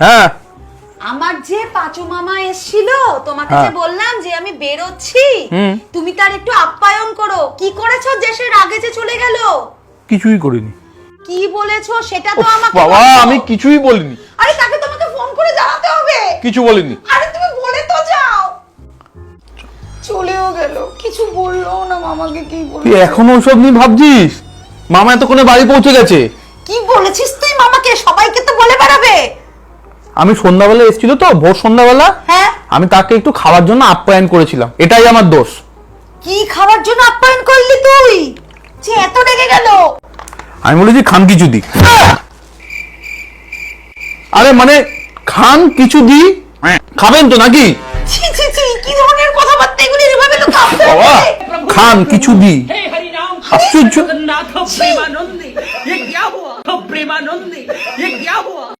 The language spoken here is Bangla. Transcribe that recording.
হ্যাঁ আমার যে পাঁচু মামা এসেছিল তোমাকে যে বললাম যে আমি বেরোচ্ছি, তুমি তার একটু আপ্যায়ন করো। কি করেছো যে সে রাগে যে চলে গেল? কিছুই করিনি। কি বলেছো সেটা তো আমাকে বাবা বলো। আমি কিছুই বলিনি। আরে তাকে তোমাকে ফোন করে জানাতে হবে। কিছু বলিনি। আরে তুমি বলে তো যাও। চলেও গেল, কিছু বললো না মামাকে। কি বলছো? তুই এখনো ওসব নিয়ে ভাবছিস? মামা এতক্ষণে বাড়ি পৌঁছে গেছে। কি বলেছিস তুই মামাকে? সবাইকে তো বলে বেড়াবে। আমি সন্ধ্যাবেলা এসেছিল তো, ভোর সন্ধ্যাবেলা। হ্যাঁ, আমি তাকে একটু খাওয়ার জন্য আপ্যায়ন করেছিলাম, এটাই আমার দোষ। কি খাবার জন্য আপ্যায়ন করলি তুই যে এত রেগে গেল? আমি বলেছি খান কিছু দি। আরে মানে খান কিছু দি, খাবেন তো নাকি? ছি ছি ছি, কি ধরনের কথাবার্তা এগুলি? এভাবে তো কাঁদতে বাবা হবে। খান কিছু দি। हे हरिनाम आश्चर्य। जगन्नाथ प्रेमानंदी, ये क्या हुआ? प्रेमानंदी, ये क्या हुआ?